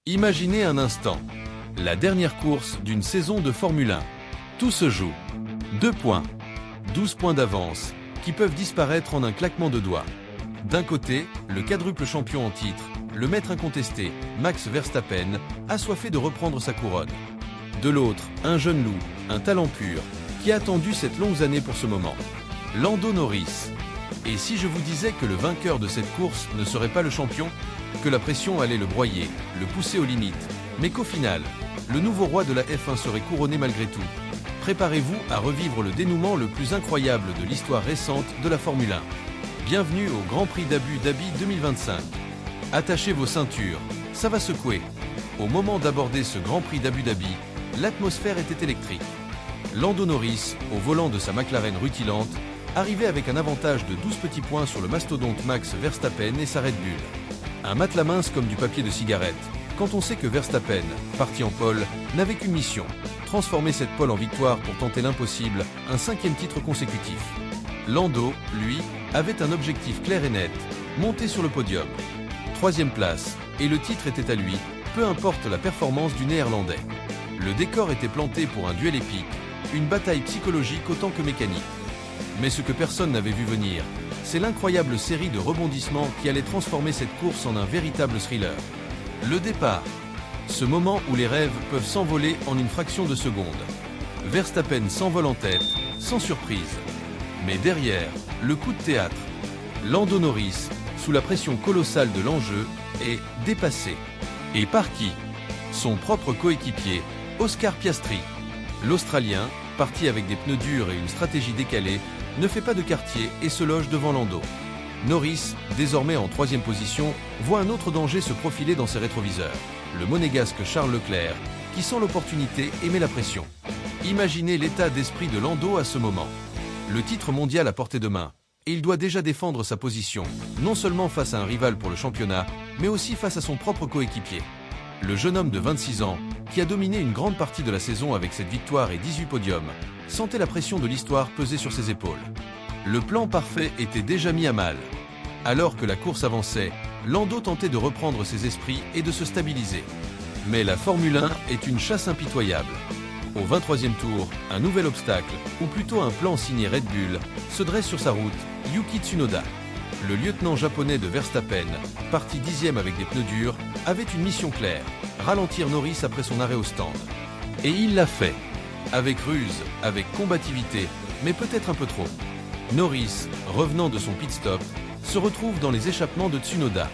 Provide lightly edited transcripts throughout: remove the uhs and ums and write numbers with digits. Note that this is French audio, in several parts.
Imaginez un instant. La dernière course d'une saison de Formule 1. Tout se joue. 2 points. 12 points d'avance, qui peuvent disparaître en un claquement de doigts. D'un côté, le quadruple champion en titre, le maître incontesté, Max Verstappen, assoiffé de reprendre sa couronne. De l'autre, un jeune loup, un talent pur, qui a attendu cette longue année pour ce moment. Lando Norris. Et si je vous disais que le vainqueur de cette course ne serait pas le champion, que la pression allait le broyer, le pousser aux limites, mais qu'au final, le nouveau roi de la F1 serait couronné malgré tout. Préparez-vous à revivre le dénouement le plus incroyable de l'histoire récente de la Formule 1. Bienvenue au Grand Prix d'Abu Dhabi 2025. Attachez vos ceintures, ça va secouer. Au moment d'aborder ce Grand Prix d'Abu Dhabi, l'atmosphère était électrique. Lando Norris, au volant de sa McLaren rutilante, arrivait avec un avantage de 12 petits points sur le mastodonte Max Verstappen et sa Red Bull. Un matelas mince comme du papier de cigarette, quand on sait que Verstappen, parti en pole, n'avait qu'une mission, transformer cette pole en victoire pour tenter l'impossible, un 5e titre consécutif. Lando, lui, avait un objectif clair et net, monter sur le podium. 3e place, et le titre était à lui, peu importe la performance du Néerlandais. Le décor était planté pour un duel épique, une bataille psychologique autant que mécanique. Mais ce que personne n'avait vu venir, c'est l'incroyable série de rebondissements qui allait transformer cette course en un véritable thriller. Le départ. Ce moment où les rêves peuvent s'envoler en une fraction de seconde. Verstappen s'envole en tête, sans surprise. Mais derrière, le coup de théâtre. Lando Norris, sous la pression colossale de l'enjeu, est dépassé. Et par qui? Son propre coéquipier, Oscar Piastri. L'Australien, parti avec des pneus durs et une stratégie décalée, ne fait pas de quartier et se loge devant Lando. Norris, désormais en 3e position, voit un autre danger se profiler dans ses rétroviseurs. Le monégasque Charles Leclerc, qui sent l'opportunité et met la pression. Imaginez l'état d'esprit de Lando à ce moment. Le titre mondial à portée de main, et il doit déjà défendre sa position, non seulement face à un rival pour le championnat, mais aussi face à son propre coéquipier. Le jeune homme de 26 ans, qui a dominé une grande partie de la saison avec cette victoire et 18 podiums, sentait la pression de l'histoire peser sur ses épaules. Le plan parfait était déjà mis à mal. Alors que la course avançait, Lando tentait de reprendre ses esprits et de se stabiliser. Mais la Formule 1 est une chasse impitoyable. Au 23e tour, un nouvel obstacle, ou plutôt un plan signé Red Bull, se dresse sur sa route, Yuki Tsunoda. Le lieutenant japonais de Verstappen, parti 10e avec des pneus durs, avait une mission claire, ralentir Norris après son arrêt au stand. Et il l'a fait. Avec ruse, avec combativité, mais peut-être un peu trop. Norris, revenant de son pit-stop, se retrouve dans les échappements de Tsunoda.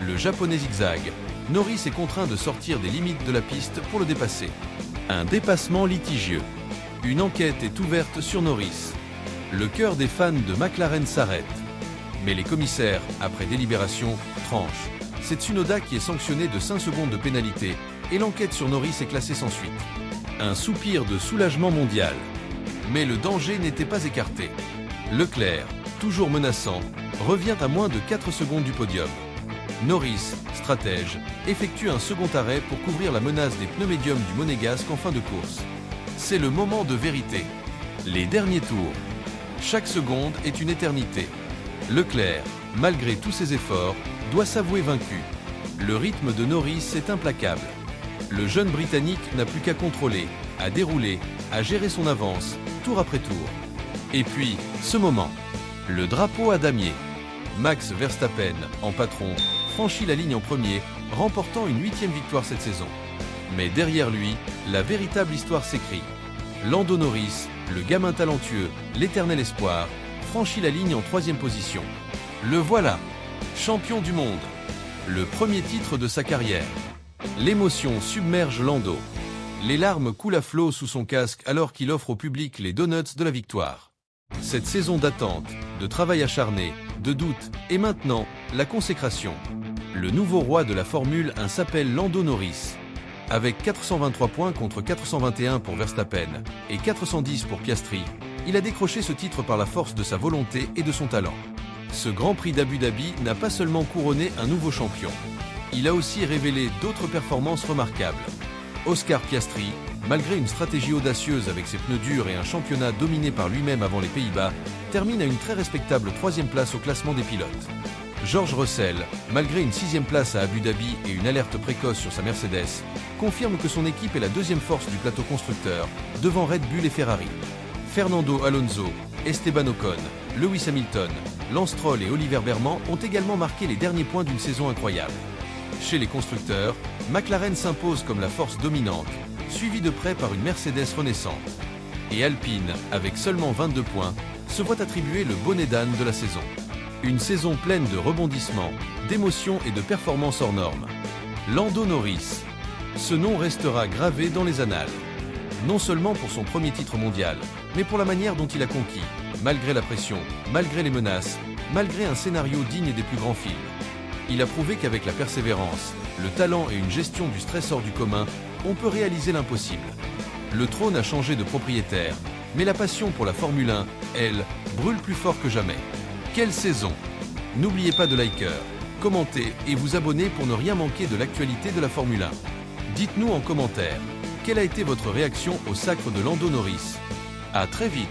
Le japonais zigzag. Norris est contraint de sortir des limites de la piste pour le dépasser. Un dépassement litigieux. Une enquête est ouverte sur Norris. Le cœur des fans de McLaren s'arrête. Mais les commissaires, après délibération, tranchent. C'est Tsunoda qui est sanctionné de 5 secondes de pénalité et l'enquête sur Norris est classée sans suite. Un soupir de soulagement mondial. Mais le danger n'était pas écarté. Leclerc, toujours menaçant, revient à moins de 4 secondes du podium. Norris, stratège, effectue un second arrêt pour couvrir la menace des pneus médiums du monégasque en fin de course. C'est le moment de vérité. Les derniers tours. Chaque seconde est une éternité. Leclerc, malgré tous ses efforts, doit s'avouer vaincu. Le rythme de Norris est implacable. Le jeune Britannique n'a plus qu'à contrôler, à dérouler, à gérer son avance, tour après tour. Et puis, ce moment. Le drapeau à damier. Max Verstappen, en patron, franchit la ligne en premier, remportant une 8e victoire cette saison. Mais derrière lui, la véritable histoire s'écrit. Lando Norris, le gamin talentueux, l'éternel espoir, franchit la ligne en 3e position. Le voilà, champion du monde. Le premier titre de sa carrière. L'émotion submerge Lando. Les larmes coulent à flot sous son casque alors qu'il offre au public les donuts de la victoire. Cette saison d'attente, de travail acharné, de doute, et maintenant, la consécration. Le nouveau roi de la Formule 1 s'appelle Lando Norris. Avec 423 points contre 421 pour Verstappen et 410 pour Piastri, il a décroché ce titre par la force de sa volonté et de son talent. Ce Grand Prix d'Abu Dhabi n'a pas seulement couronné un nouveau champion. Il a aussi révélé d'autres performances remarquables. Oscar Piastri, malgré une stratégie audacieuse avec ses pneus durs et un championnat dominé par lui-même avant les Pays-Bas, termine à une très respectable 3e place au classement des pilotes. George Russell, malgré une 6e place à Abu Dhabi et une alerte précoce sur sa Mercedes, confirme que son équipe est la deuxième force du plateau constructeur, devant Red Bull et Ferrari. Fernando Alonso, Esteban Ocon, Lewis Hamilton, Lance Stroll et Oliver Berman ont également marqué les derniers points d'une saison incroyable. Chez les constructeurs, McLaren s'impose comme la force dominante, suivie de près par une Mercedes renaissante. Et Alpine, avec seulement 22 points, se voit attribuer le bonnet d'âne de la saison. Une saison pleine de rebondissements, d'émotions et de performances hors normes. Lando Norris. Ce nom restera gravé dans les annales. Non seulement pour son premier titre mondial, mais pour la manière dont il a conquis, malgré la pression, malgré les menaces, malgré un scénario digne des plus grands films. Il a prouvé qu'avec la persévérance, le talent et une gestion du stress hors du commun, on peut réaliser l'impossible. Le trône a changé de propriétaire, mais la passion pour la Formule 1, elle, brûle plus fort que jamais. Quelle saison! N'oubliez pas de liker, commenter et vous abonner pour ne rien manquer de l'actualité de la Formule 1. Dites-nous en commentaire, quelle a été votre réaction au sacre de Lando Norris? À très vite!